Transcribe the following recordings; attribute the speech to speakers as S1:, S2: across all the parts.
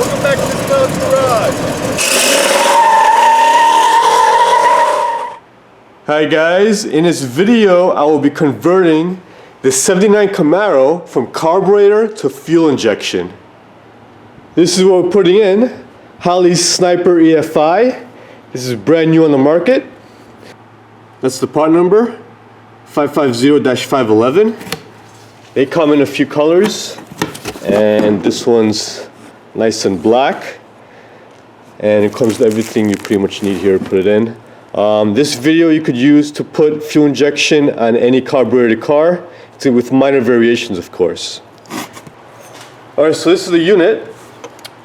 S1: Welcome back to this fella's garage. Hi guys, in this video I will be converting the 79 Camaro from carburetor to fuel injection. This is what we're putting in. Holley's Sniper EFI. This is brand new on the market. That's the part number, 550-511. They come in a few colors, and this one's nice and black. And it comes with everything you pretty much need here to put it in. This video you could use to put fuel injection on any carbureted car, with minor variations of course. Alright, so this is the unit.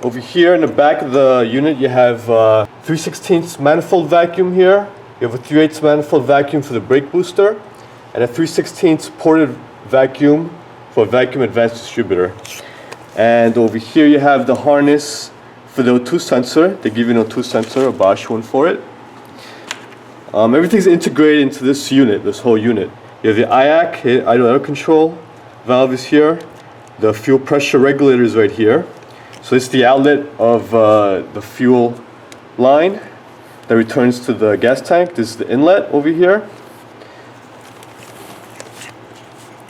S1: Over here in the back of the unit you have 3/16 manifold vacuum here. You have a 3/8 manifold vacuum for the brake booster, and a 3/16 ported vacuum for a vacuum advanced distributor. And over here you have the harness for the O2 sensor. They give you an O2 sensor, a Bosch one for it. Everything's integrated into this unit, this whole unit. You have the IAC, idle air control valve is here. The fuel pressure regulator is right here. So this is the outlet of the fuel line that returns to the gas tank. This is the inlet over here.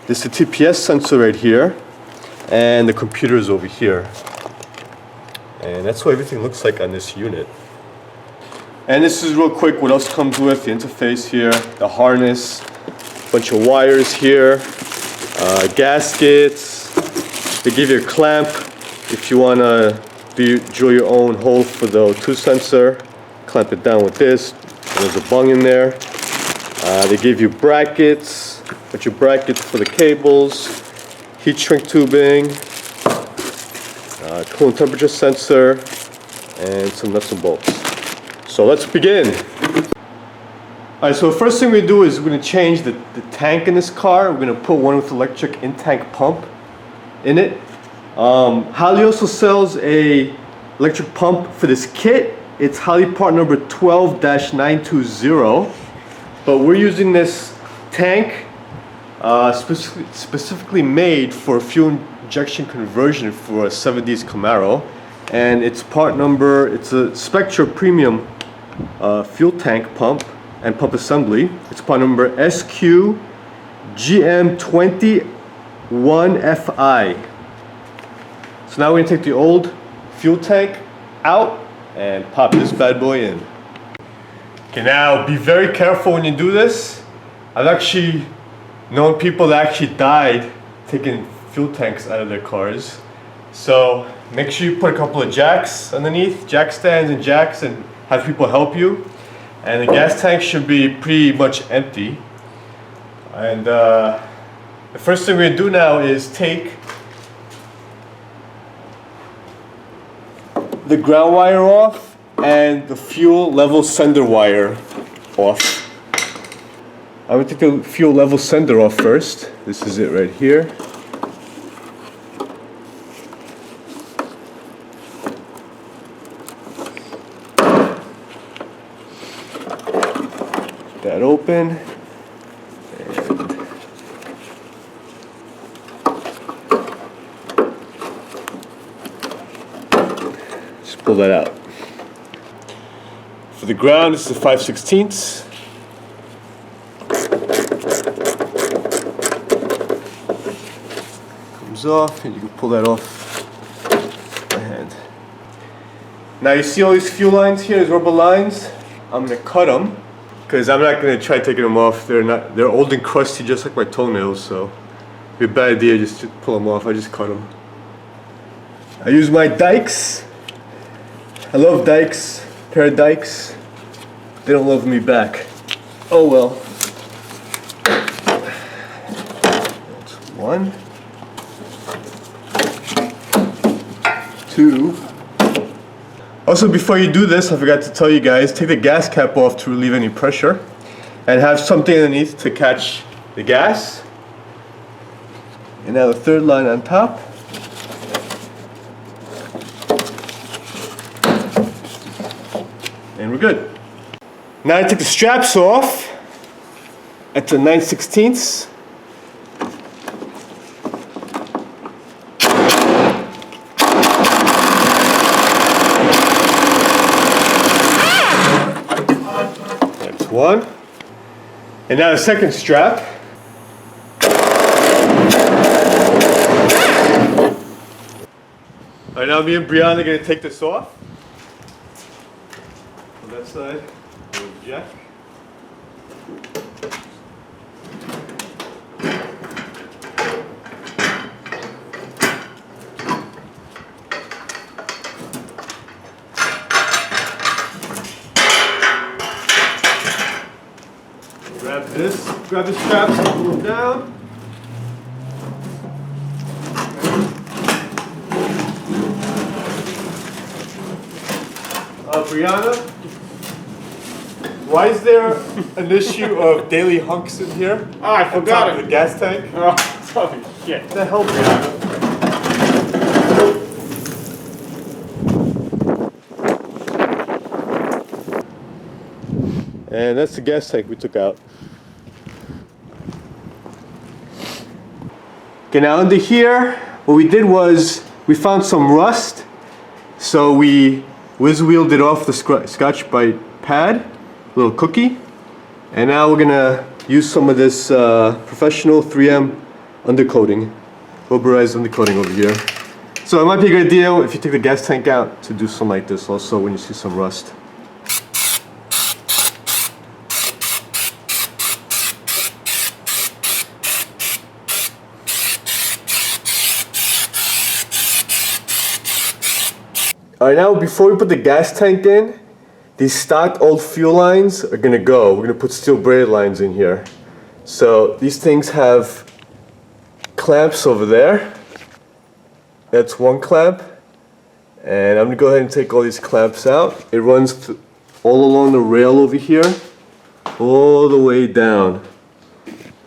S1: This is the TPS sensor right here, and the computer is over here. And that's what everything looks like on this unit. And this is real quick what else comes with the interface here, the harness, bunch of wires here, gaskets. They give you a clamp if you want to drill your own hole for the O2 sensor. Clamp it down with this. There's a bung in there. They give you brackets, bunch of brackets for the cables, heat shrink tubing, coolant temperature sensor, and some nuts and bolts. So let's begin. Alright, so the first thing we do is we're going to change the tank in this car. We're going to put one with electric in-tank pump in it. Holley also sells a electric pump for this kit. It's Holley part number 12-920. But we're using this tank specifically made for fuel injection conversion for a 70s Camaro. And it's part number, it's a Spectra Premium fuel tank pump and pump assembly. It's part number SQ-GM21FI. So now we're gonna take the old fuel tank out and pop this bad boy in. Okay, now be very careful when you do this. I've actually known people that actually died taking fuel tanks out of their cars. So make sure you put a couple of jacks underneath, jack stands and jacks, and have people help you. And the gas tank should be pretty much empty. And the first thing we're gonna do now is take the ground wire off and the fuel level sender wire off. I'm gonna take the fuel level sender off first. This is it right here. That open, and just pull that out. For the ground, this is 5/16. Comes off, and you can pull that off by hand. Now you see all these fuel lines here, these rubber lines. I'm gonna cut them, because I'm not going to try taking them off. They're old and crusty just like my toenails, so it'd be a bad idea just to pull them off. I just cut them. I use my dikes. I love dikes, pair of dikes. They don't love me back. Oh well. That's one. Two. Also, before you do this, I forgot to tell you guys, take the gas cap off to relieve any pressure, and have something underneath to catch the gas. And now the third line on top. And we're good. Now I take the straps off at the 9/16. That's one. And now the second strap. Alright, now me and Brianna are going to take this off. On that side, Jack. Grab the straps and pull them down. Brianna, why is there an issue of daily hunks in here?
S2: Oh, I forgot it.
S1: The gas tank?
S2: Oh, sorry. Shit.
S1: What the hell, Brianna? And that's the gas tank we took out. Okay, now under here, what we did was we found some rust, so we whiz-wheeled it off the Scotch-Brite pad, a little cookie, and now we're gonna use some of this professional 3M undercoating, rubberized undercoating over here. So it might be a good idea if you take the gas tank out to do something like this also when you see some rust. Alright, now before we put the gas tank in, these stock old fuel lines are gonna go. We're gonna put steel braided lines in here. So these things have clamps over there. That's one clamp. And I'm gonna go ahead and take all these clamps out. It runs all along the rail over here, all the way down.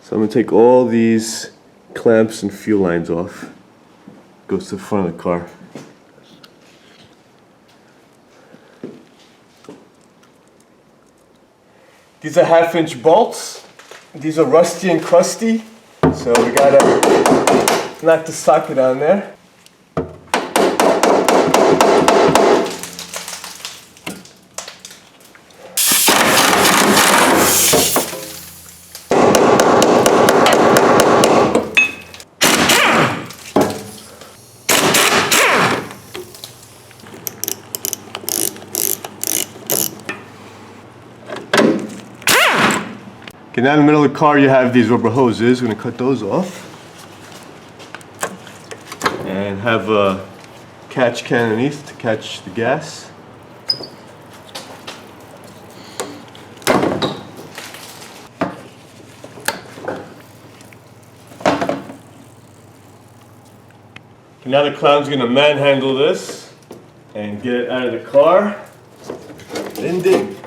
S1: So I'm gonna take all these clamps and fuel lines off. Goes to the front of the car. These are 1/2-inch bolts. These are rusty and crusty, so we gotta knock the socket on there. Okay, now in the middle of the car you have these rubber hoses. We're going to cut those off. And have a catch can underneath to catch the gas. Okay, now the clown's going to manhandle this and get it out of the car. Indeed.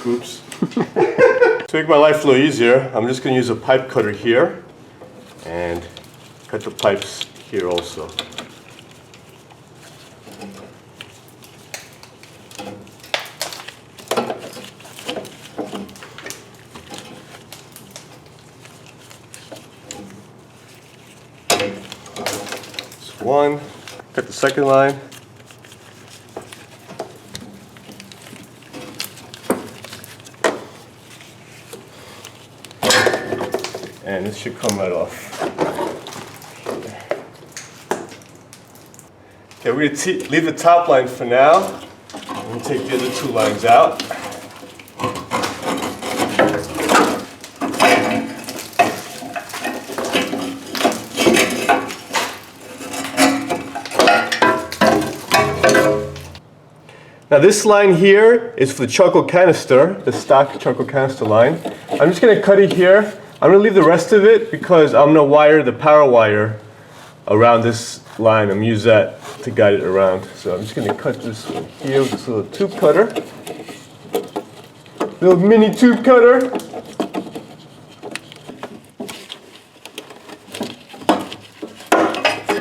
S1: Oops. To make my life a little easier, I'm just going to use a pipe cutter here and cut the pipes here also. That's one. Cut the second line. And this should come right off. Okay, we're going to leave the top line for now. We'll take the other two lines out. Now this line here is for the charcoal canister, the stock charcoal canister line. I'm just going to cut it here. I'm going to leave the rest of it because I'm going to wire the power wire around this line. I'm going to use that to guide it around. So I'm just going to cut this one here with this little tube cutter. Little mini tube cutter.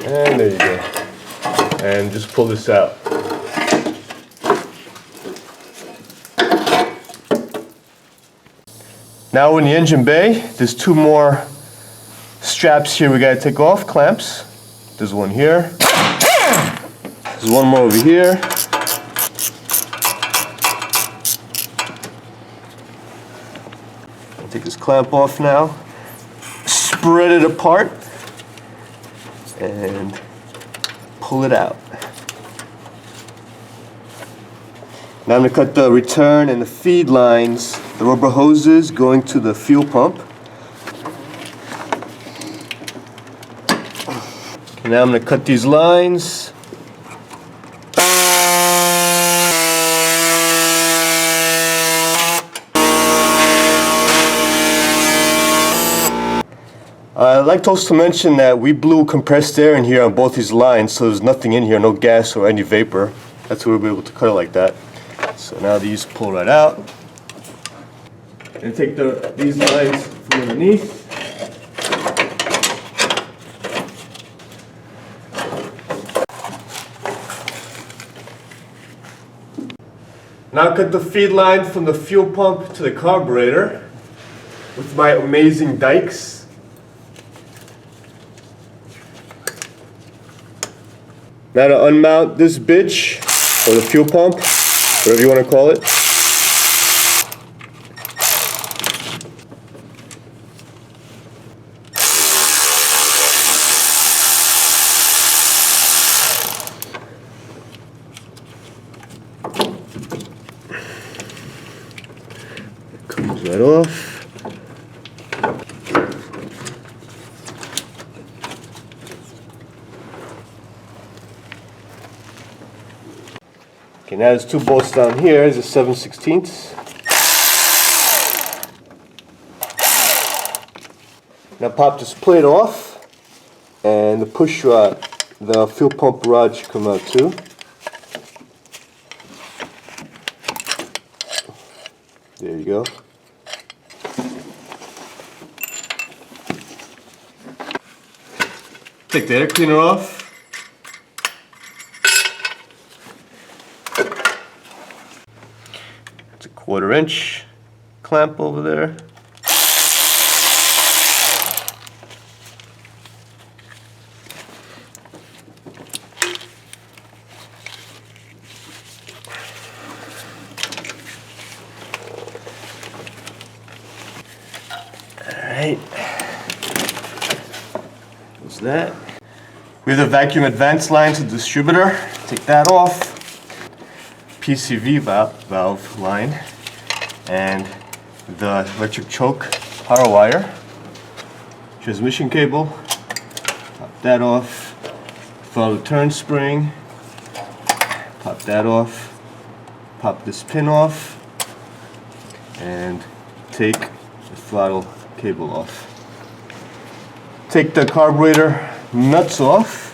S1: And there you go. And just pull this out. Now we're in the engine bay. There's two more straps here we gotta take off, clamps. There's one here. There's one more over here. I'll take this clamp off now. Spread it apart and pull it out. Now I'm going to cut the return and the feed lines, the rubber hoses going to the fuel pump. Okay, now I'm going to cut these lines. I'd like to also mention that we blew compressed air in here on both these lines, so there's nothing in here, no gas or any vapor. That's why we'll be able to cut it like that. So now these pull right out. And take these lines from underneath. Now cut the feed line from the fuel pump to the carburetor with my amazing dikes. Now to unmount this bitch, or the fuel pump, whatever you want to call it. Comes right off. Okay, now there's two bolts down here. There's a 7/16. Now pop this plate off, and the push rod, the fuel pump rod should come out too. There you go. Take the air cleaner off. It's a 1/4 inch clamp over there. Alright. What's that? We have the vacuum advance line to the distributor. Take that off. PCV valve line and the electric choke power wire, transmission cable, pop that off, follow the turn spring, pop that off, pop this pin off, and take the throttle cable off. Take the carburetor nuts off.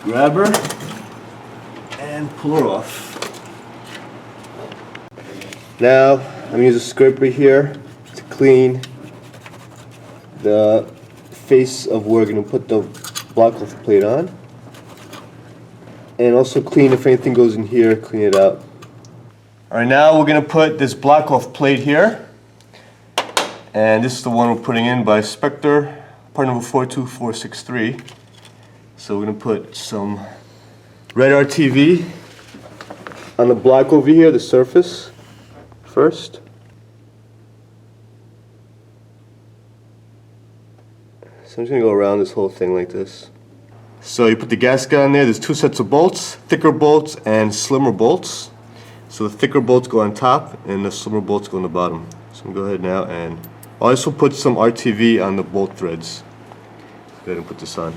S1: Grab her and pull her off. Now I'm going to use a scraper here to clean the face of where we're going to put the block off plate on, and also clean if anything goes in here, clean it out. Alright, now we're going to put this block off plate here, and this is the one we're putting in by Spectre, part number 42463. So we're going to put some red RTV on the block over here, the surface, first. So I'm just going to go around this whole thing like this. So you put the gasket on there. There's two sets of bolts, thicker bolts and slimmer bolts. So the thicker bolts go on top and the slimmer bolts go on the bottom. So I'm going to go ahead now and I'll also put some RTV on the bolt threads. Go ahead and put this on.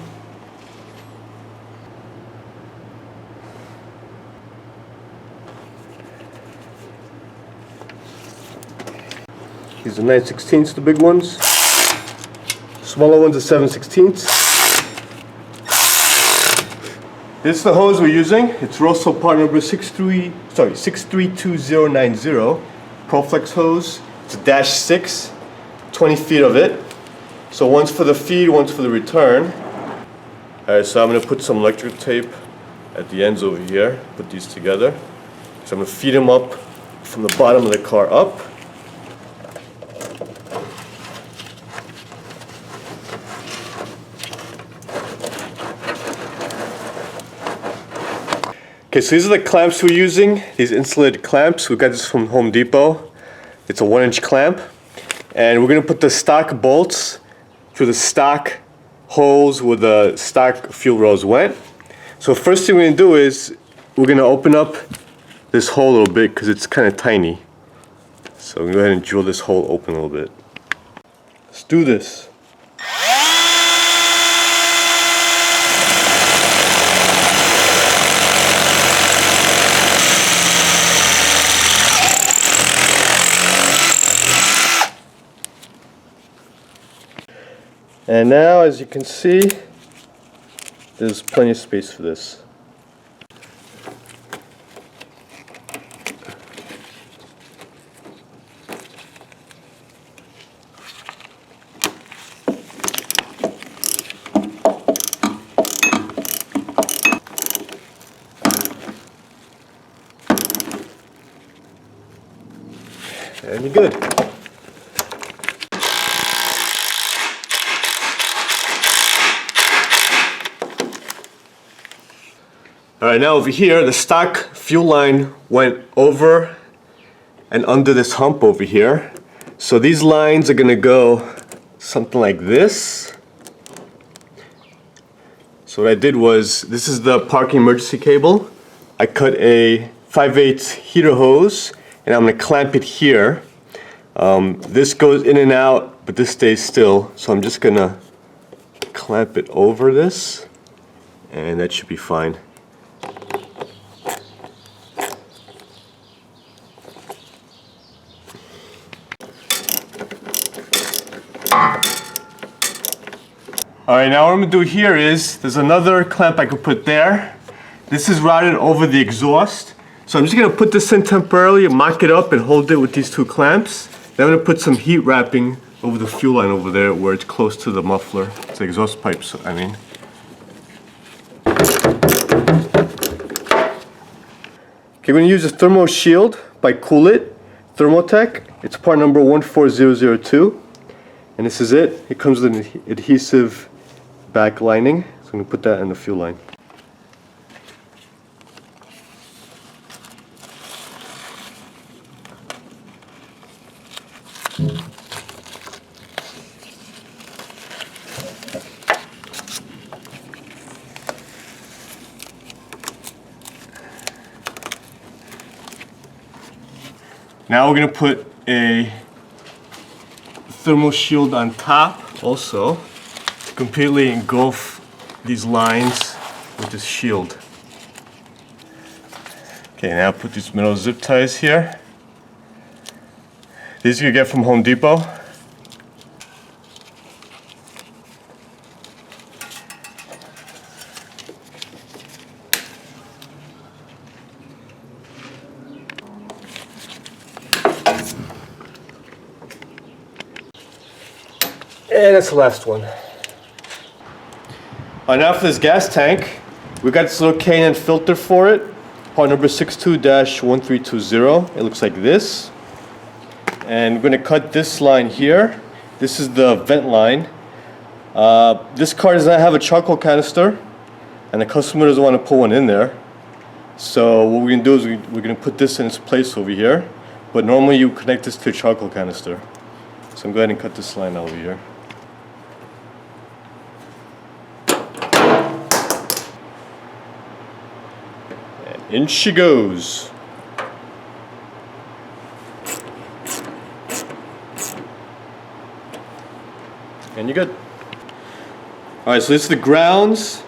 S1: These are 9/16, the big ones. Smaller ones are 7/16. This is the hose we're using. It's Russell part number 632090. Proflex hose. It's a dash 6, 20 feet of it. So one's for the feed, one's for the return. Alright, so I'm going to put some electric tape at the ends over here. Put these together. So I'm going to feed them up from the bottom of the car up. Okay, so these are the clamps we're using. These insulated clamps. We got this from Home Depot. It's a 1-inch clamp. And we're going to put the stock bolts through the stock holes where the stock fuel rails went. So first thing we're going to do is we're going to open up this hole a little bit because it's kind of tiny. So we're going to go ahead and drill this hole open a little bit. Let's do this. And now, as you can see, there's plenty of space for this. And you're good. Alright, now over here, the stock fuel line went over and under this hump over here. So these lines are going to go something like this. So what I did was, this is the parking emergency cable. I cut a 5/8 heater hose and I'm going to clamp it here. This goes in and out, but this stays still. So I'm just going to clamp it over this and that should be fine. Alright, now what I'm going to do here is, there's another clamp I could put there. This is routed over the exhaust. So I'm just going to put this in temporarily, mock it up and hold it with these two clamps. Then I'm going to put some heat wrapping over the fuel line over there where it's close to the muffler. It's the exhaust pipes, I mean. Okay, we're going to use a thermal shield by Cool-It, Thermotech. It's part number 14002. And this is it. It comes with an adhesive back lining. So I'm going to put that in the fuel line. Now we're going to put a thermal shield on top also to completely engulf these lines with this shield. Okay, now put these metal zip ties here. These you can get from Home Depot. And that's the last one. Alright, now for this gas tank, we got this little K&N filter for it. Part number 62-1320. It looks like this. And we're going to cut this line here. This is the vent line. This car does not have a charcoal canister, and the customer doesn't want to put one in there. So what we're going to do is we're going to put this in its place over here. But normally you connect this to a charcoal canister. So I'm going to go ahead and cut this line over here. In she goes. And you're good. Alright, so this is the grounds.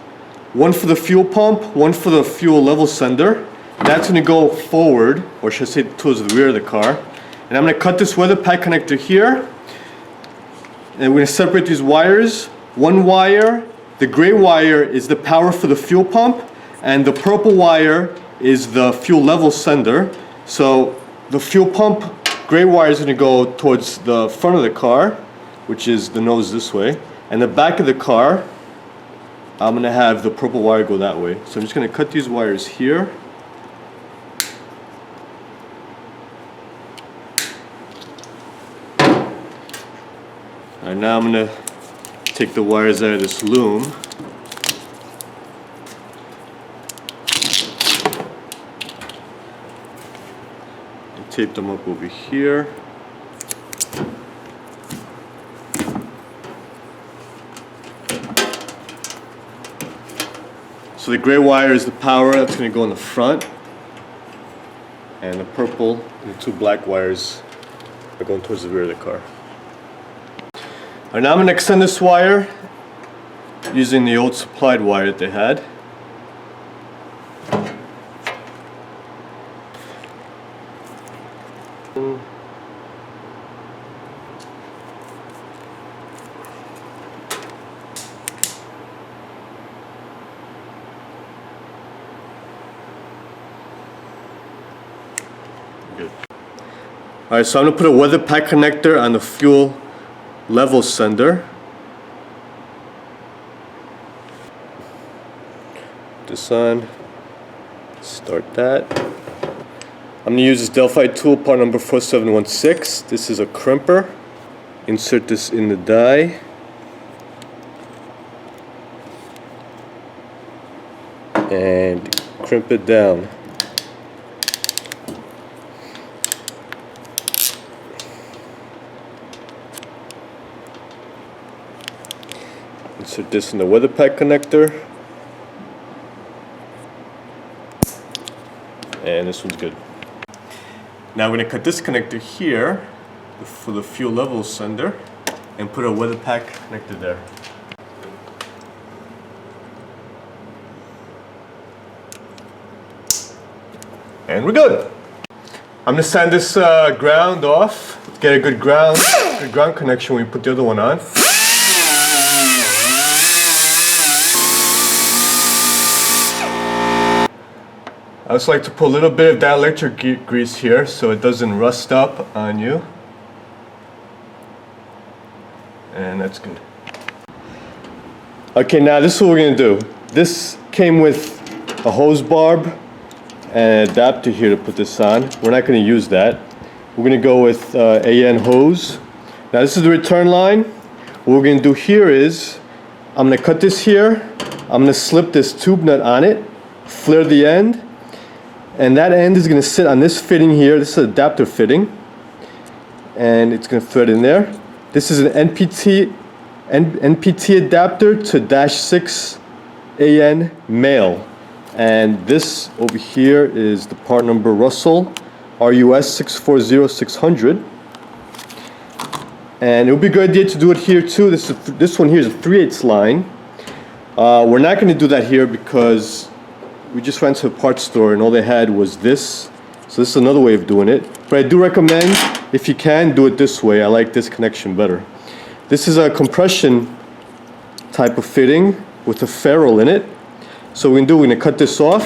S1: One for the fuel pump, one for the fuel level sender. That's going to go forward, or should I say towards the rear of the car. And I'm going to cut this weather pack connector here. And we're going to separate these wires. One wire, the gray wire, is the power for the fuel pump. And the purple wire is the fuel level sender. So the fuel pump gray wire is going to go towards the front of the car, which is the nose this way. And the back of the car, I'm going to have the purple wire go that way. So I'm just going to cut these wires here. Alright, now I'm going to take the wires out of this loom. And tape them up over here. So the gray wire is the power that's going to go in the front, and the purple and the two black wires are going towards the rear of the car. Alright, now I'm going to extend this wire using the old supplied wire that they had. Good. Alright, so I'm going to put a weather pack connector on the fuel level sender. Put this on. Start that. I'm going to use this Delphi tool, part number 4716. This is a crimper. Insert this in the die. And crimp it down. Insert this in the weather pack connector. And this one's good. Now we're going to cut this connector here for the fuel level sender and put a weather pack connector there. And we're good. I'm going to sand this ground off to get a good ground connection when we put the other one on. I just like to put a little bit of dielectric grease here so it doesn't rust up on you. And that's good. Okay, now this is what we're going to do. This came with a hose barb and an adapter here to put this on. We're not going to use that. We're going to go with AN hose. Now this is the return line. What we're going to do here is I'm going to cut this here. I'm going to slip this tube nut on it, flare the end. And that end is going to sit on this fitting here. This is an adapter fitting. And it's going to thread in there. This is an NPT adapter to -6 AN male. And this over here is the part number Russell RUS 640600. And it would be a good idea to do it here too. This one here is a 3/8 line. We're not going to do that here because we just went to a parts store and all they had was this. So this is another way of doing it. But I do recommend, if you can, do it this way. I like this connection better. This is a compression type of fitting with a ferrule in it. So what we're going to cut this off.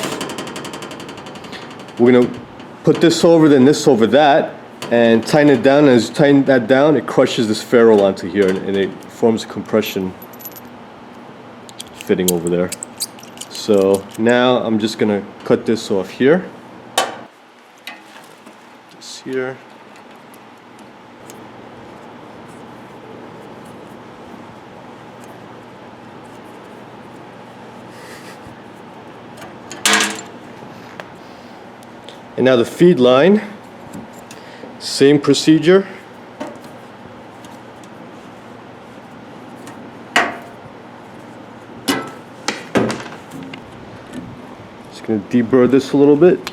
S1: We're going to put this over, then this over that, and tighten it down. And as you tighten that down, it crushes this ferrule onto here, and it forms a compression fitting over there. So now I'm just going to cut this off here. This here. And now the feed line, same procedure. Going to deburr this a little bit.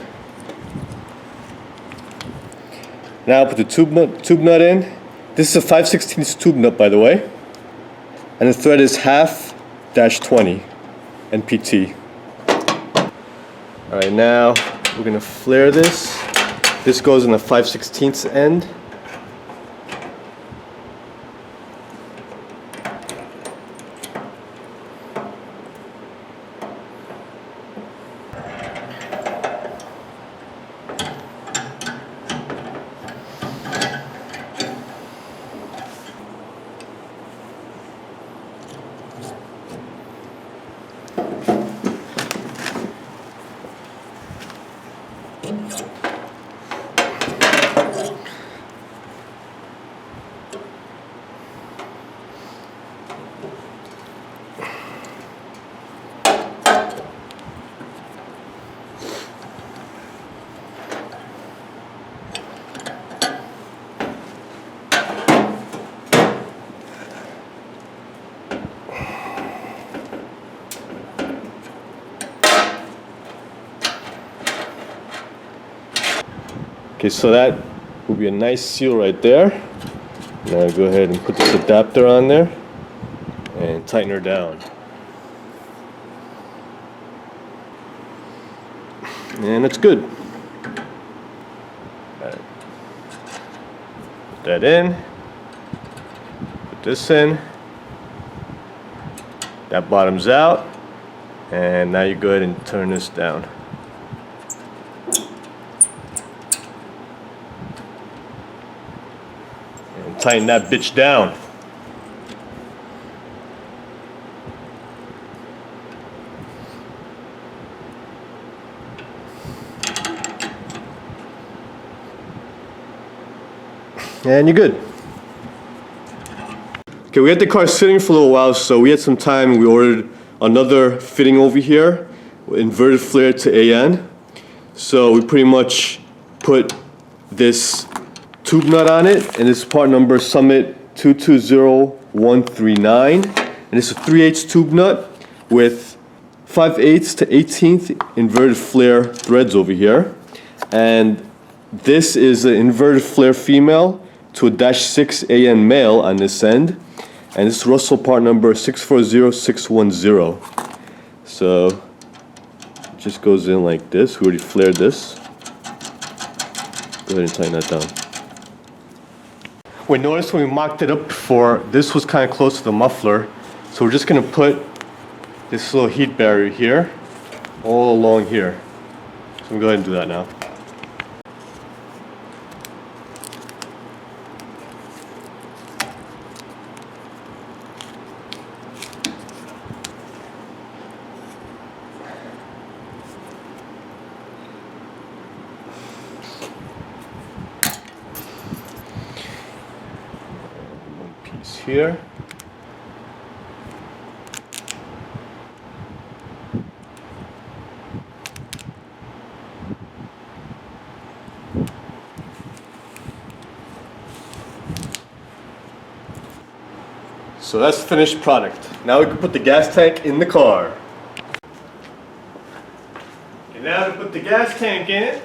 S1: Now put the tube nut in. This is a 5/16 tube nut, by the way, and the thread is 1/2-20 NPT. All right, now we're going to flare this. This goes in the 5/16 end. Okay, so that will be a nice seal right there. Now go ahead and put this adapter on there and tighten her down. And it's good. Put that in. Put this in. That bottoms out. And now you go ahead and turn this down. And tighten that bitch down. And you're good. Okay, we had the car sitting for a little while, so we had some time. We ordered another fitting over here, inverted flare to AN. So we pretty much put this tube nut on it, and this is part number Summit 220139. And it's a 3/8 tube nut with 5/8 to 18th inverted flare threads over here. And this is an inverted flare female to a -6 AN male on this end. And this is Russell part number 640610. So it just goes in like this. We already flared this. Go ahead and tighten that down. We noticed when we mocked it up before, this was kind of close to the muffler. So we're just going to put this little heat barrier here, all along here. So I'm going to go ahead and do that now. Here. So that's the finished product. Now we can put the gas tank in the car. And now to put the gas tank in,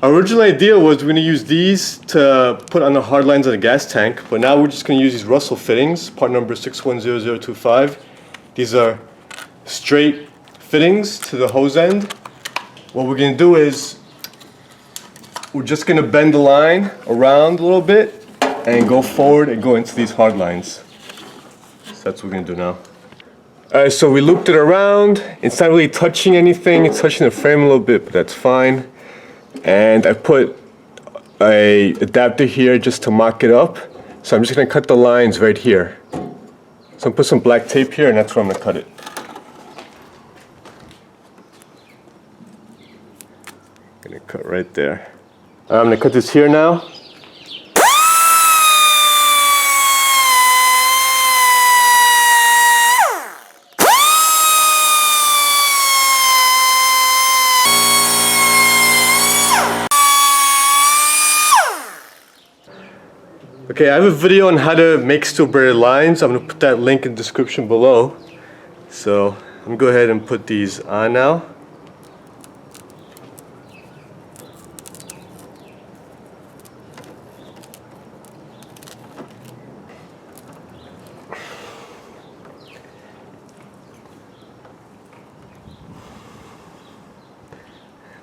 S1: our original idea was we're going to use these to put on the hard lines of the gas tank, but now we're just going to use these Russell fittings, part number 610025. These are straight fittings to the hose end. What we're going to do is we're just going to bend the line around a little bit and go forward and go into these hard lines. So that's what we're going to do now. Alright, so we looped it around. It's not really touching anything, it's touching the frame a little bit, but that's fine. And I put a adapter here just to mock it up. So I'm just going to cut the lines right here. So I'm put some black tape here, and that's where I'm going to cut it. I'm going to cut right there. I'm going to cut this here now. Okay, I have a video on how to make steel braided lines. I'm going to put that link in the description below. So I'm going to go ahead and put these on now.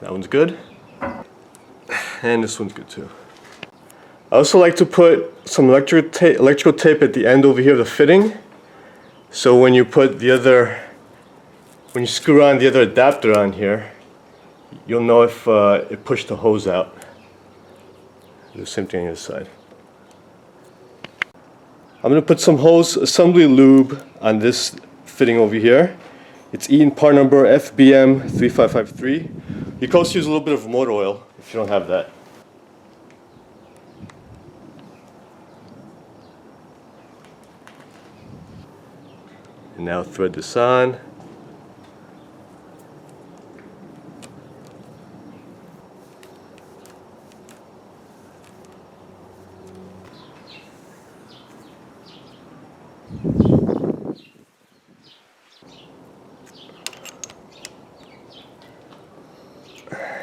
S1: That one's good. And this one's good too. I also like to put some electrical tape at the end over here of the fitting. So when you put when you screw on the other adapter on here, you'll know if it pushed the hose out. The same thing on the other side. I'm going to put some hose assembly lube on this fitting over here. It's Eaton part number FBM 3553. You can also use a little bit of motor oil if you don't have that. And now thread this on.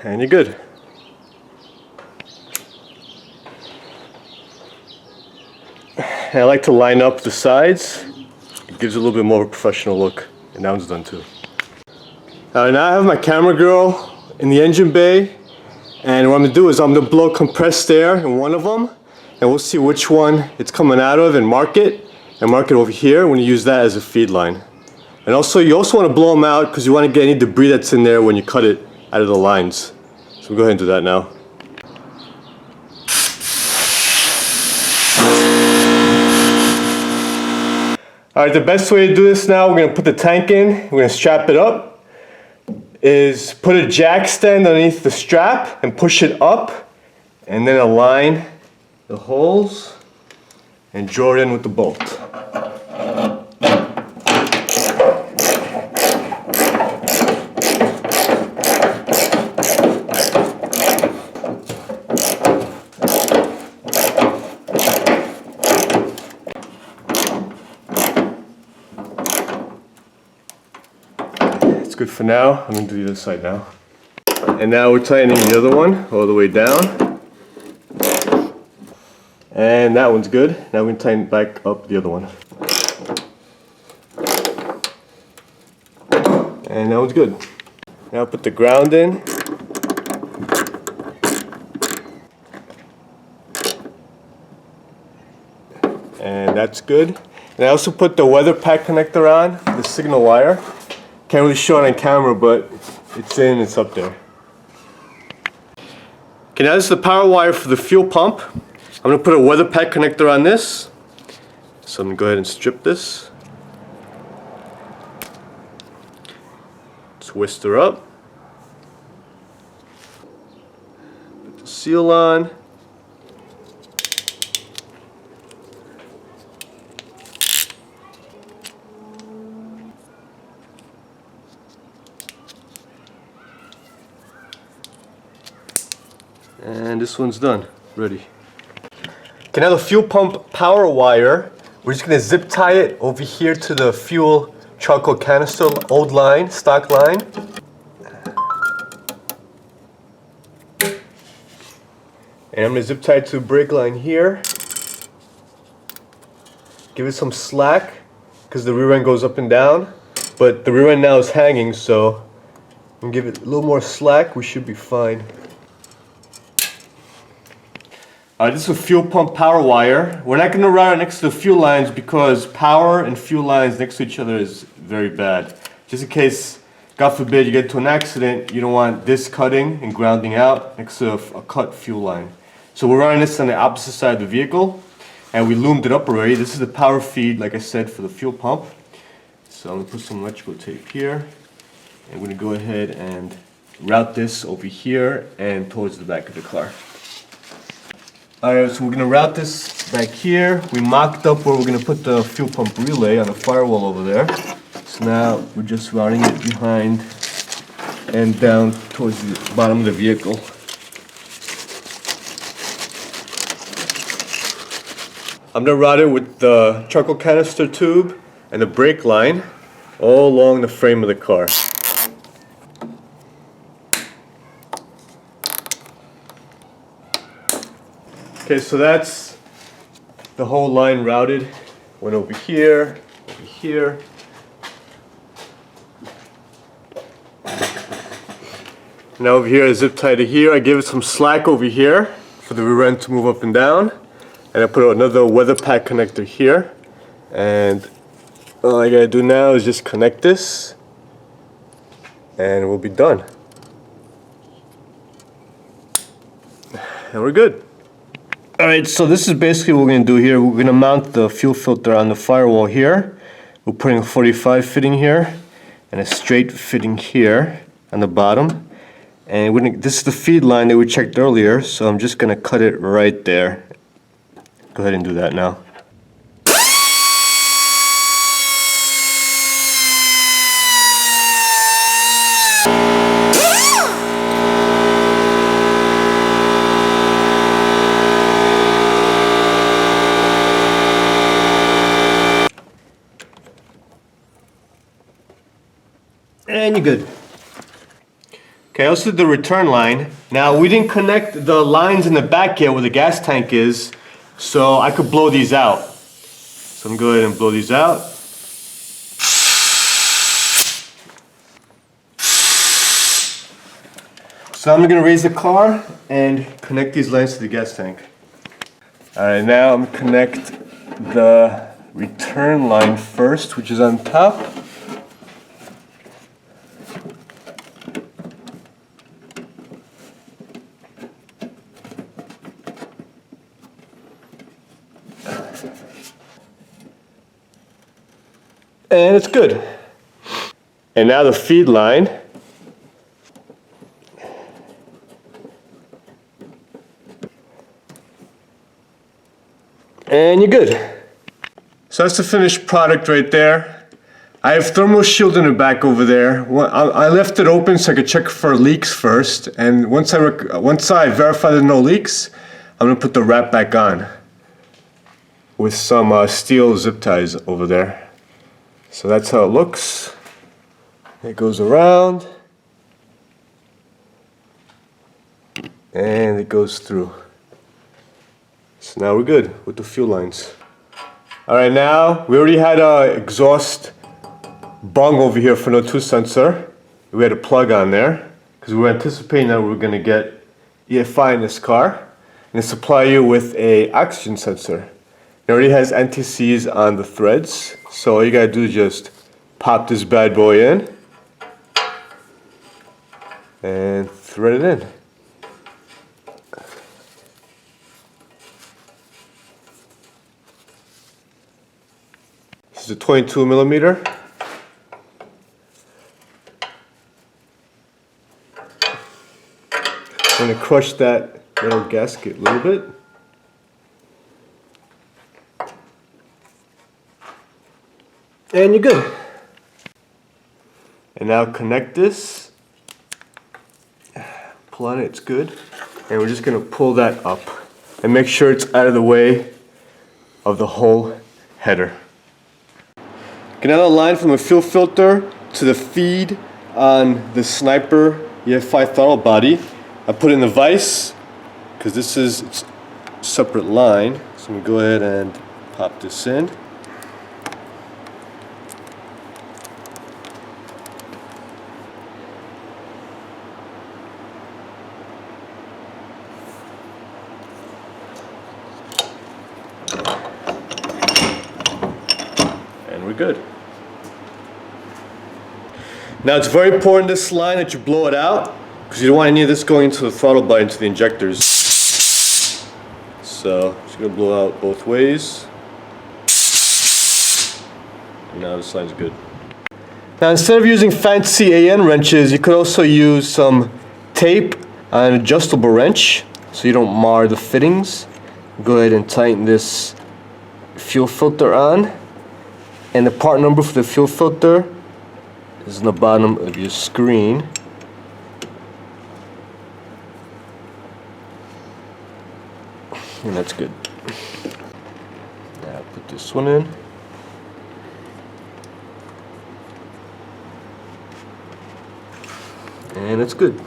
S1: And you're good. And I like to line up the sides. It gives it a little bit more of a professional look. And that one's done too. Now I have my camera girl in the engine bay. And what I'm going to do is I'm going to blow compressed air in one of them. And we'll see which one it's coming out of and mark it. And mark it over here when you use that as a feed line. And also you also want to blow them out because you want to get any debris that's in there when you cut it out of the lines. So we'll go ahead and do that now. Alright, the best way to do this now, we're going to put the tank in, we're going to strap it up, is put a jack stand underneath the strap and push it up, and then align the holes and draw it in with the bolt. Good for now. I'm going to do the other side now. And now we're tightening the other one all the way down. And that one's good. Now we're going to tighten back up the other one. And that one's good. Now put the ground in. And that's good. And I also put the weather pack connector on, the signal wire. Can't really show it on camera, but it's up there. Okay, now this is the power wire for the fuel pump. I'm going to put a weather pack connector on this. So I'm going to go ahead and strip this. Twist her up. Put the seal on. And this one's done, ready. Okay, now the fuel pump power wire, we're just gonna zip tie it over here to the fuel charcoal canister, old line, stock line. And I'm gonna zip tie it to the brake line here. Give it some slack, because the rear end goes up and down. But the rear end now is hanging, so I'm gonna give it a little more slack, we should be fine. This is a fuel pump power wire. We're not going to route it next to the fuel lines because power and fuel lines next to each other is very bad. Just in case, God forbid, you get into an accident, you don't want this cutting and grounding out next to a cut fuel line. So we're running this on the opposite side of the vehicle, and we loomed it up already. This is the power feed, like I said, for the fuel pump. So I'm going to put some electrical tape here, and we're going to go ahead and route this over here and towards the back of the car. Alright, so we're going to route this back here. We mocked up where we're going to put the fuel pump relay on the firewall over there. So now we're just routing it behind and down towards the bottom of the vehicle. I'm going to route it with the charcoal canister tube and the brake line all along the frame of the car. Okay, so that's the whole line routed. Went over here, over here. Now over here I zip tied it here. I give it some slack over here for the rear end to move up and down. And I put another weather pack connector here. And all I gotta do now is just connect this and we'll be done. And we're good. Alright, so this is basically what we're going to do here. We're going to mount the fuel filter on the firewall here. We're putting a 45 fitting here and a straight fitting here on the bottom. And this is the feed line that we checked earlier, so I'm just going to cut it right there. Go ahead and do that now. And you're good. Okay, I also did the return line. Now we didn't connect the lines in the back yet where the gas tank is, so I could blow these out. So I'm going to go ahead and blow these out. So I'm going to raise the car and connect these lines to the gas tank. Alright, now I'm going to connect the return line first, which is on top. And it's good. And now the feed line. And you're good. So that's the finished product right there. I have thermal shield in the back over there. I left it open so I could check for leaks first. And once I verify there's no leaks, I'm gonna put the wrap back on with some steel zip ties over there. So that's how it looks. It goes around and it goes through. So now we're good with the fuel lines. Alright, now we already had an exhaust bung over here for no 2 sensor. We had a plug on there because we were anticipating that we were going to get EFI in this car and supply you with a oxygen sensor. It already has NTCs on the threads, so all you gotta do is just pop this bad boy in and thread it in. This is a 22 millimeter. I'm gonna crush that metal gasket a little bit. And you're good. And now connect this. Pull on it, it's good. And we're just gonna pull that up and make sure it's out of the way of the whole header. Get another line from the fuel filter to the feed on the Sniper EFI throttle body. I put in the vise because this is a separate line. So I'm gonna go ahead and pop this in. And we're good. Now it's very important this line that you blow it out because you don't want any of this going into the throttle body, into the injectors. So just gonna blow out both ways. And now this line's good. Now instead of using fancy AN wrenches, you could also use some tape on an adjustable wrench so you don't mar the fittings. Go ahead and tighten this fuel filter on. And the part number for the fuel filter is on the bottom of your screen. And that's good. Now put this one in. And it's good.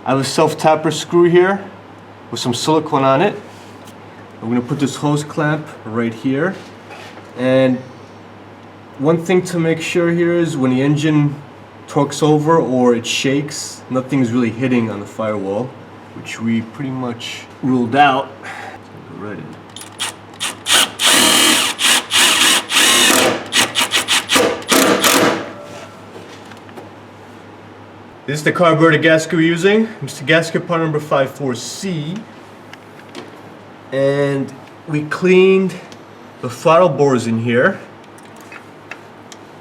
S1: I have a self-tapper screw here with some silicone on it. I'm going to put this hose clamp right here. And one thing to make sure here is when the engine torques over or it shakes, nothing's really hitting on the firewall, which we pretty much ruled out. Go right in. This is the carburetor gasket we're using. It's the gasket part number 54C. And we cleaned the throttle bores in here.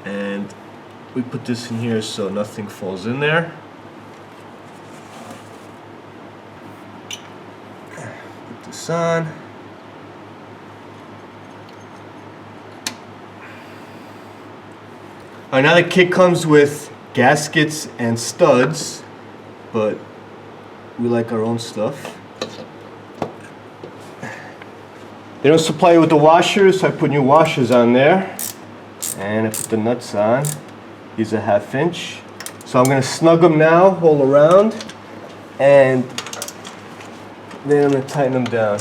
S1: And we put this in here so nothing falls in there. Put this on. Alright, now the kit comes with gaskets and studs, but we like our own stuff. They don't supply you with the washers, so I put new washers on there. And I put the nuts on. These are 1/2 inch. So I'm going to snug them now all around, and then I'm going to tighten them down.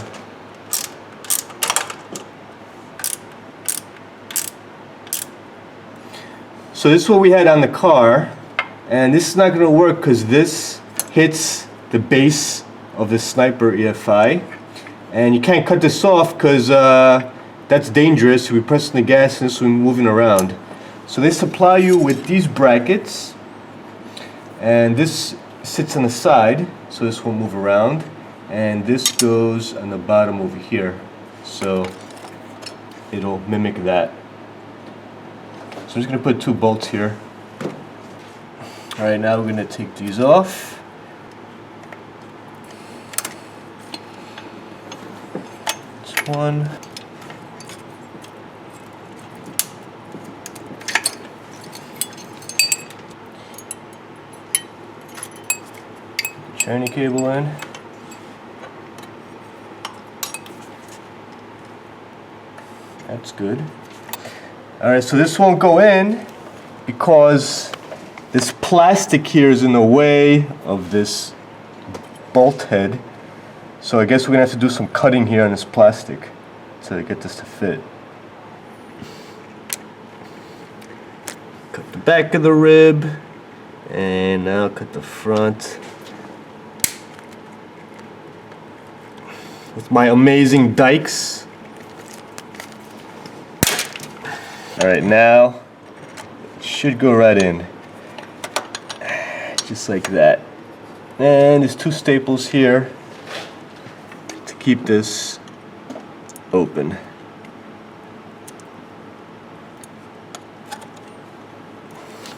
S1: So this is what we had on the car, and this is not going to work because this hits the base of the Sniper EFI, and you can't cut this off because that's dangerous. We're pressing the gas and this will be moving around. So they supply you with these brackets, and this sits on the side so this won't move around, and this goes on the bottom over here, so it'll mimic that. So I'm just going to put 2 bolts here. Alright, now we're going to take these off. This one. Put the shiny cable in. That's good. Alright, so this won't go in because this plastic here is in the way of this bolt head. So I guess we're going to have to do some cutting here on this plastic to get this to fit. Cut the back of the rib, and now cut the front. With my amazing dikes. Alright, now it should go right in. Just like that. And there's 2 staples here to keep this open.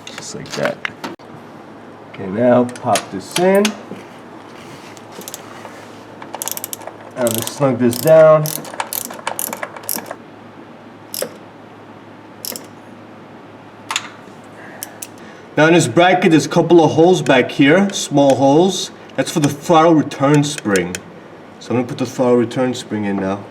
S1: Just like that. Okay, now pop this in. I'm going to snug this down. Now in this bracket there's a couple of holes back here, small holes. That's for the throttle return spring. So I'm going to put the throttle return spring in now.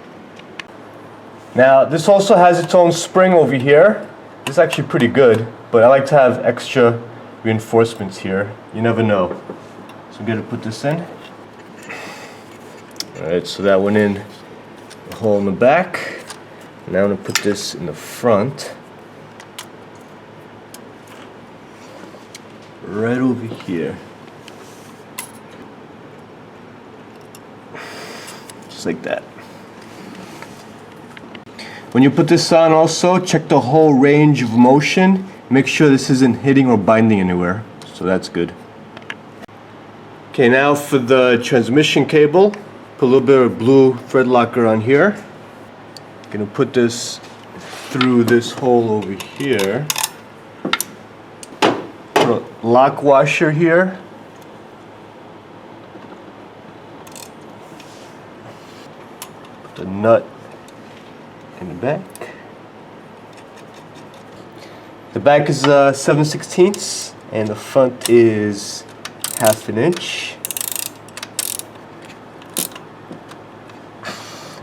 S1: Now this also has its own spring over here. This is actually pretty good, but I like to have extra reinforcements here. You never know. So I'm going to put this in. Alright, so that went in the hole in the back. Now I'm going to put this in the front. Right over here. Just like that. When you put this on also, check the whole range of motion. Make sure this isn't hitting or binding anywhere. So that's good. Okay, now for the transmission cable. Put a little bit of blue thread locker on here. Gonna put this through this hole over here. Lock washer here. Put the nut in the back. The back is 7/16 and the front is 1/2 inch.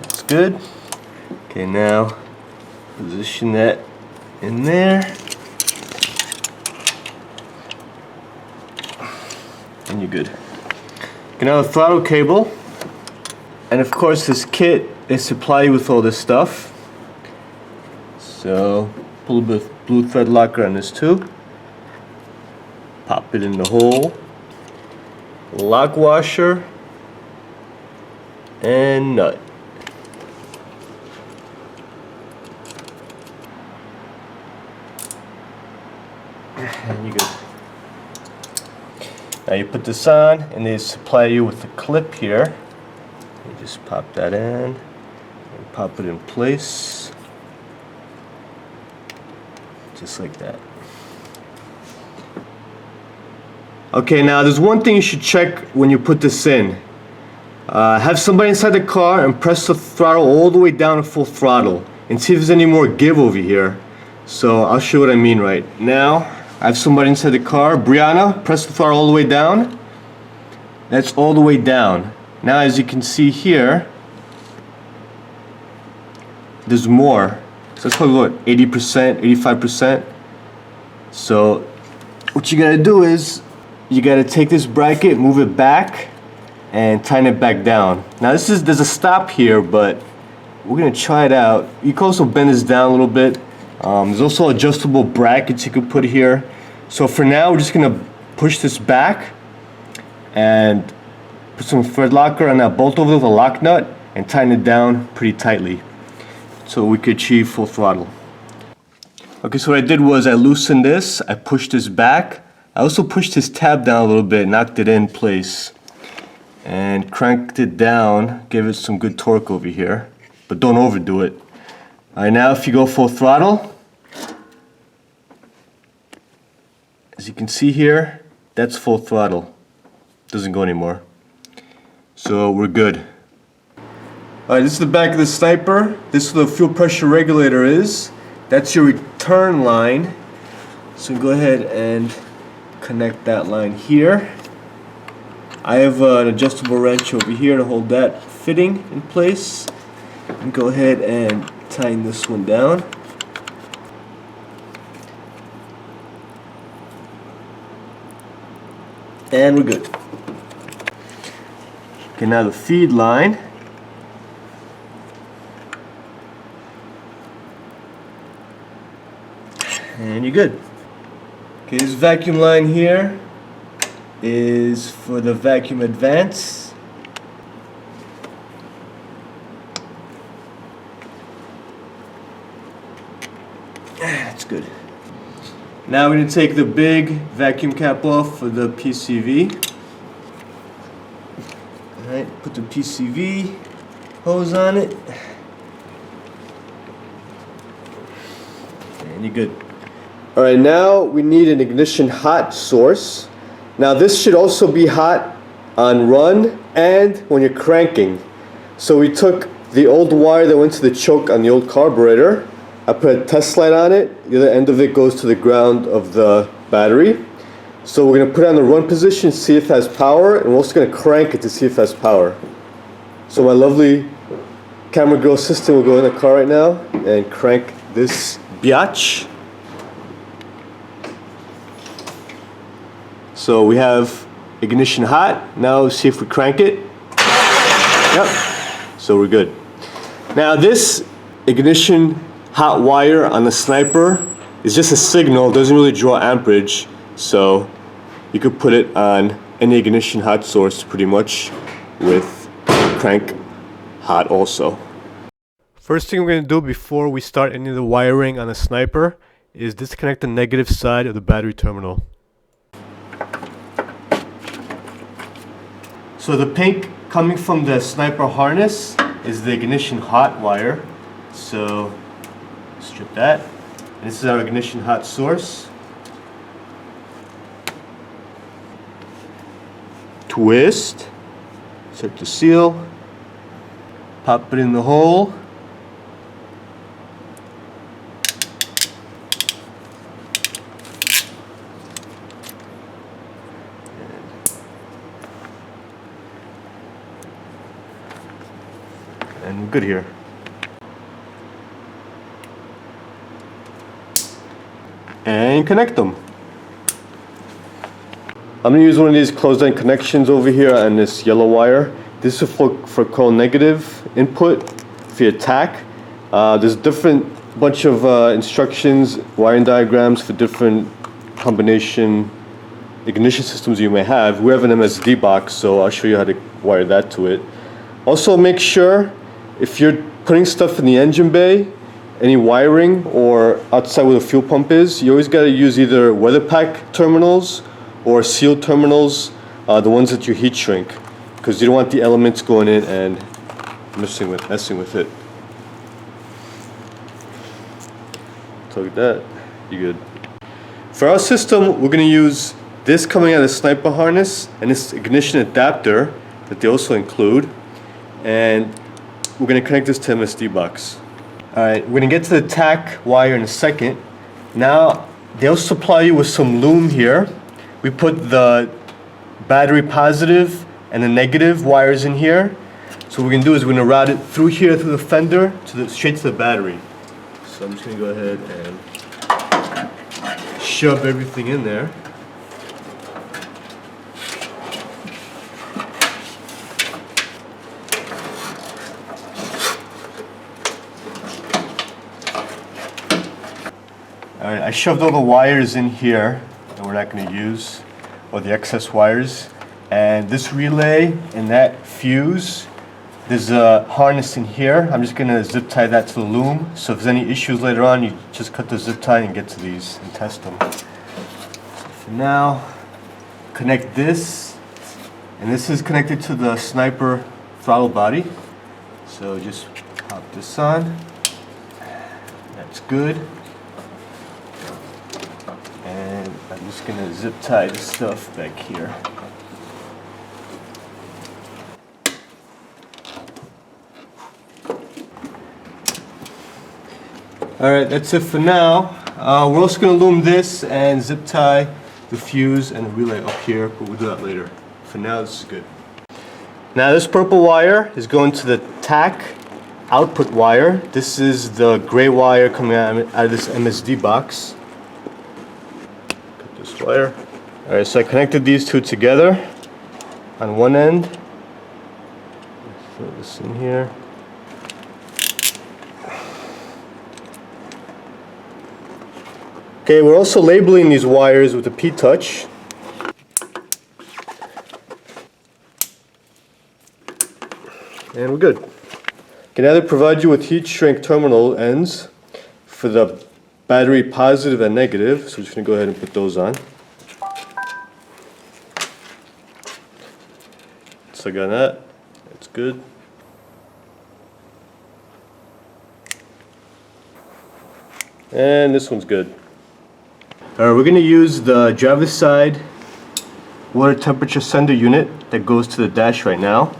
S1: That's good. Okay, now position that in there. And you're good. Okay, now the throttle cable, and of course this kit, they supply you with all this stuff. So pull a bit of blue thread locker on this too. Pop it in the hole. Lock washer and nut. And you're good. Now you put this on, and they supply you with a clip here. You just pop that in and pop it in place, just like that. Okay, now there's one thing you should check when you put this in. Have somebody inside the car and press the throttle all the way down to full throttle and see if there's any more give over here. So I'll show you what I mean right now. I have somebody inside the car. Brianna, press the throttle all the way down. That's all the way down. Now as you can see here, there's more. So that's probably what, 80%, 85%. So what you gotta do is, you gotta take this bracket, move it back, and tighten it back down. Now there's a stop here, but we're gonna try it out. You can also bend this down a little bit. There's also adjustable brackets you could put here. So for now, we're just gonna push this back and put some thread locker on that bolt over with a lock nut and tighten it down pretty tightly so we could achieve full throttle. Okay, so what I did was I loosened this, I pushed this back. I also pushed this tab down a little bit, knocked it in place, and cranked it down, gave it some good torque over here, but don't overdo it. Alright, now if you go full throttle, as you can see here, that's full throttle. Doesn't go anymore. So we're good. Alright, this is the back of the Sniper. This is where the fuel pressure regulator is. That's your return line. So go ahead and connect that line here. I have an adjustable wrench over here to hold that fitting in place. And go ahead and tighten this one down. And we're good. Okay, now the feed line. And you're good. Okay, this vacuum line here is for the vacuum advance. That's good. Now we're going to take the big vacuum cap off for the PCV. Alright, put the PCV hose on it. And you're good. Alright, now we need an ignition hot source. Now this should also be hot on run and when you're cranking. So we took the old wire that went to the choke on the old carburetor. I put a test light on it. The other end of it goes to the ground of the battery. So we're going to put it on the run position, see if it has power, and we're also going to crank it to see if it has power. So my lovely camera girl assistant will go in the car right now and crank this biatch. So we have ignition hot. Now see if we crank it. Yep. So we're good. Now this ignition hot wire on the Sniper is just a signal, doesn't really draw amperage, so you could put it on any ignition hot source pretty much with crank hot also. First thing we're going to do before we start any of the wiring on the Sniper is disconnect the negative side of the battery terminal. So the pink coming from the Sniper harness is the ignition hot wire. So strip that. And this is our ignition hot source. Twist. Insert the seal. Pop it in the hole. And we're good here. And connect them. I'm going to use one of these closed-end connections over here on this yellow wire. This is for coil negative input for your tack. There's different bunch of instructions, wiring diagrams for different combination ignition systems you may have. We have an MSD box, so I'll show you how to wire that to it. Also make sure if you're putting stuff in the engine bay, any wiring or outside where the fuel pump is, you always got to use either weather pack terminals or sealed terminals, the ones that you heat shrink, because you don't want the elements going in and messing with it. So like that, you're good. For our system, we're going to use this coming out of the sniper harness and this ignition adapter that they also include, and we're going to connect this to MSD box. Alright, we're going to get to the tack wire in a second. Now, they'll supply you with some loom here. We put the battery positive and the negative wires in here. So what we're going to do is we're going to route it through here, through the fender, straight to the battery. So I'm just going to go ahead and shove everything in there. Alright, I shoved all the wires in here that we're not going to use, or the excess wires. And this relay and that fuse, there's a harness in here. I'm just going to zip tie that to the loom. So if there's any issues later on, you just cut the zip tie and get to these and test them. So for now, connect this. And this is connected to the sniper throttle body. So just pop this on. That's good. And I'm just going to zip tie the stuff back here. Alright, that's it for now. We're also going to loom this and zip tie the fuse and the relay up here, but we'll do that later. For now, this is good. Now this purple wire is going to the tack output wire. This is the gray wire coming out of this MSD box. Cut this wire. Alright, so I connected these two together on one end. Throw this in here. Okay, we're also labeling these wires with a P-touch. And we're good. Okay, now they provide you with heat shrink terminal ends for the battery positive and negative. So we're just going to go ahead and put those on. So I got that. That's good. And this one's good. Alright, we're going to use the driver's side water temperature sender unit that goes to the dash right now.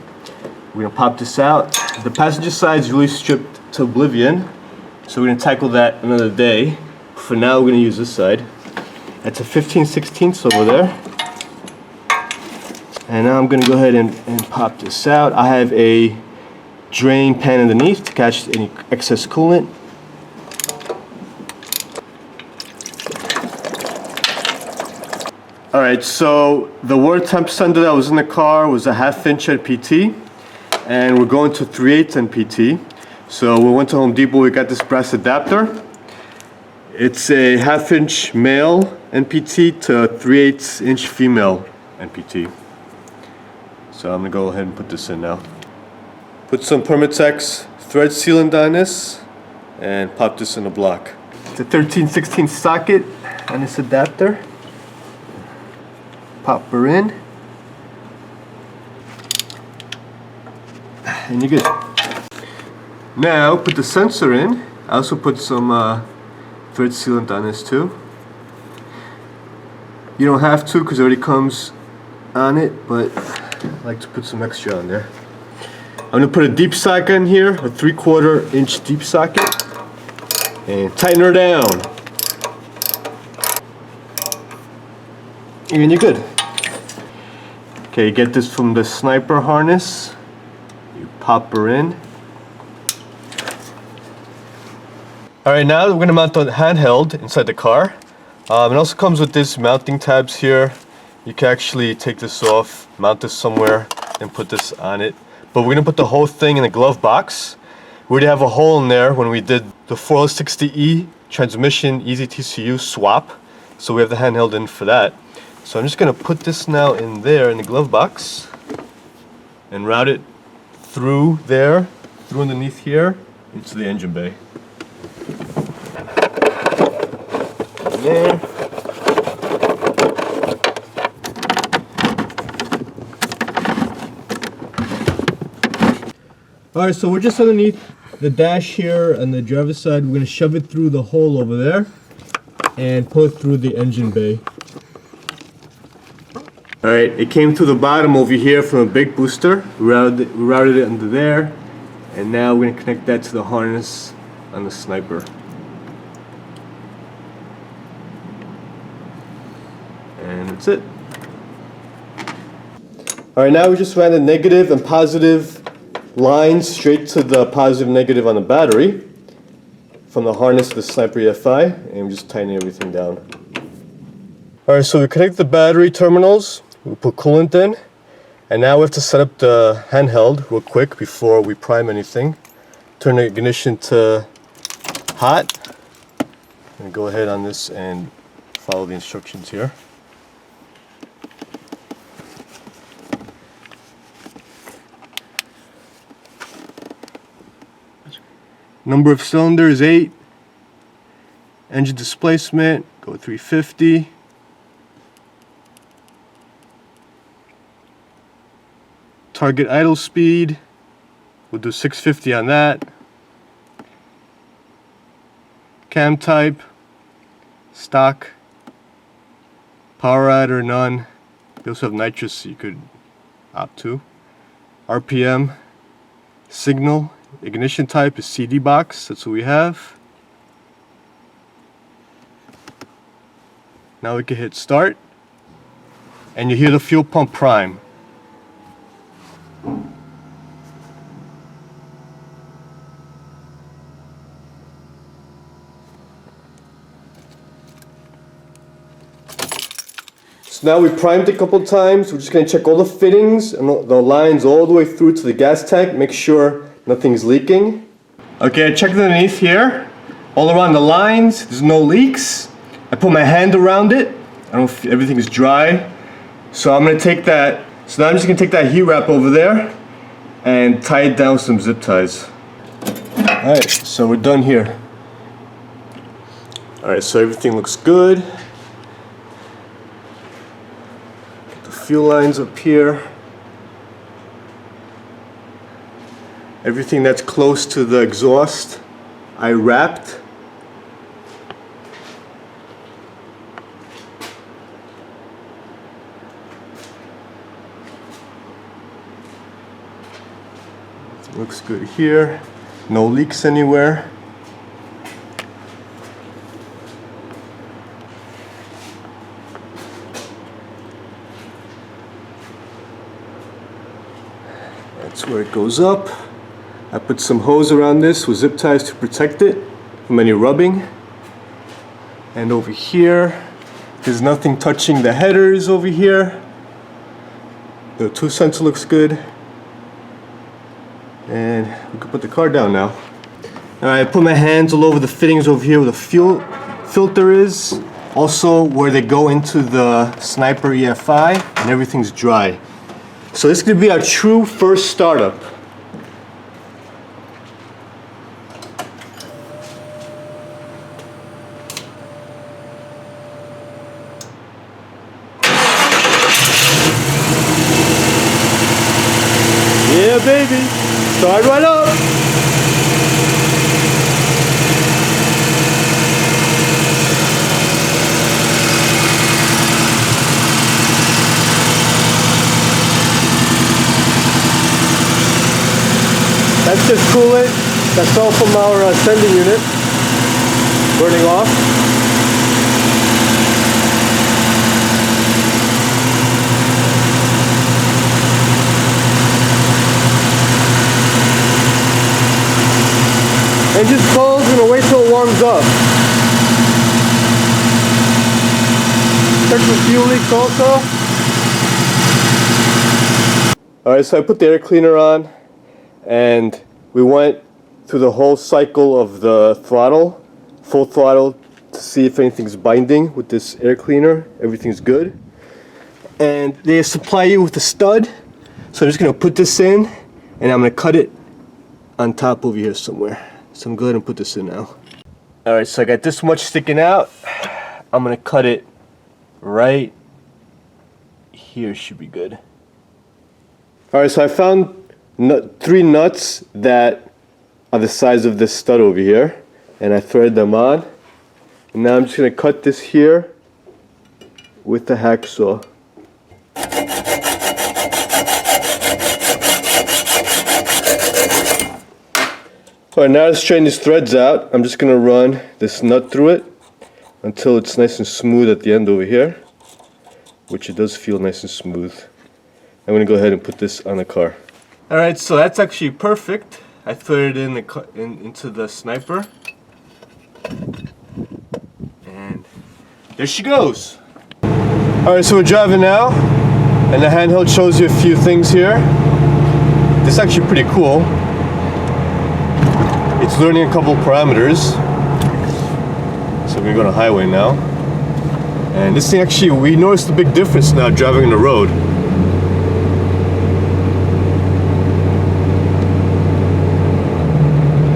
S1: We're going to pop this out. The passenger side is really stripped to oblivion, so we're going to tackle that another day. For now, we're going to use this side. That's a 15/16 over there. And now I'm going to go ahead and pop this out. I have a drain pan underneath to catch any excess coolant. Alright, so the water temp sender that was in the car was a 1/2 inch at PT, and we're going to 3/8 NPT. So we went to Home Depot, we got this brass adapter. It's a 1/2 inch male NPT to 3/8 inch female NPT. So I'm gonna go ahead and put this in now. Put some Permatex thread sealant on this and pop this in a block. It's a 13/16 socket on this adapter. Pop her in, and you're good. Now put the sensor in. I also put some thread sealant on this too. You don't have to because it already comes on it, but I like to put some extra on there. I'm going to put a deep socket in here, a 3/4 inch deep socket, and tighten her down. And you're good. Okay, you get this from the sniper harness. You pop her in. Alright, now we're going to mount the handheld inside the car. It also comes with this mounting tabs here. You can actually take this off, mount this somewhere, and put this on it. But we're going to put the whole thing in a glove box. We already have a hole in there when we did the 460E transmission easy TCU swap. So we have the handheld in for that. So I'm just gonna put this now in there in the glove box and route it through there, through underneath here, into the engine bay. There. Alright, so we're just underneath the dash here on the driver's side. We're going to shove it through the hole over there and pull it through the engine bay. Alright, it came through the bottom over here from a big booster. We routed it under there, and now we're going to connect that to the harness on the sniper. And that's it. Alright, now we just ran the negative and positive lines straight to the positive negative on the battery from the harness to the sniper EFI, and we're just tightening everything down. Alright, so we connect the battery terminals, we put coolant in, and now we have to set up the handheld real quick before we prime anything. Turn the ignition to hot, and go ahead on this and follow the instructions here. Number of cylinders 8. Engine displacement, go 350. Target idle speed, we'll do 650 on that. Cam type, stock. Power adder, none. You also have nitrous you could opt to. RPM, signal. Ignition type is CD box, that's what we have. Now we can hit start, and you hear the fuel pump prime. So now we primed it a couple times. We're just going to check all the fittings and the lines all the way through to the gas tank, make sure nothing's leaking. Okay, I checked underneath here. All around the lines, there's no leaks. I put my hand around it. I don't know if everything is dry. So I'm gonna take that. So now I'm just gonna take that heat wrap over there and tie it down with some zip ties. Alright, so we're done here. Alright, so everything looks good. Get the fuel lines up here. Everything that's close to the exhaust, I wrapped. Looks good here. No leaks anywhere. That's where it goes up. I put some hose around this with zip ties to protect it from any rubbing. And over here, there's nothing touching the headers over here. The 2 cents looks good. And we can put the car down now. Alright, I put my hands all over the fittings over here where the fuel filter is. Also where they go into the sniper EFI, and everything's dry. So this is going to be our true first startup. Yeah, baby. Start right up. That's just coolant. That's all from our sending unit. Burning off. Engine's cold, we're gonna wait till it warms up. Check the fuel leaks also. Alright, so I put the air cleaner on, and we went through the whole cycle of the throttle, full throttle, to see if anything's binding with this air cleaner. Everything's good. and they supply you with a stud. So I'm just gonna put this in, and I'm gonna cut it on top over here somewhere. So I'm going to go ahead and put this in now. Alright, so I got this much sticking out. I'm gonna cut it right here, should be good. Alright, so I found 3 nuts that are the size of this stud over here, and I threaded them on. And now I'm just gonna cut this here with the hacksaw. Alright, now to straighten these threads out, I'm just gonna run this nut through it until it's nice and smooth at the end over here, which it does feel nice and smooth. I'm gonna go ahead and put this on the car. Alright, so that's actually perfect. I threaded into the sniper, and there she goes. Alright, so we're driving now, and the handheld shows you a few things here. This is actually pretty cool. It's learning a couple parameters. So we're going to go on a highway now. And this thing actually, we noticed a big difference now driving on the road.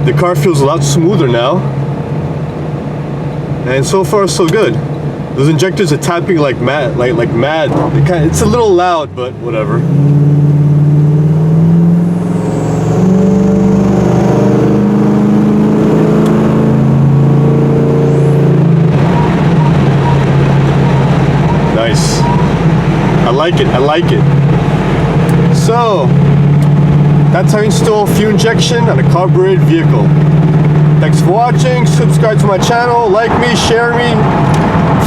S1: The car feels a lot smoother now. And so far so good. Those injectors are tapping like mad, like mad. It's a little loud, but whatever. Nice. I like it. So, that's how you install fuel injection on a carbureted vehicle. Thanks for watching. Subscribe to my channel, like me, share me.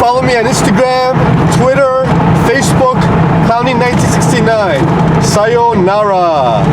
S1: Follow me on Instagram, Twitter, Facebook, Clowny1969. Sayonara.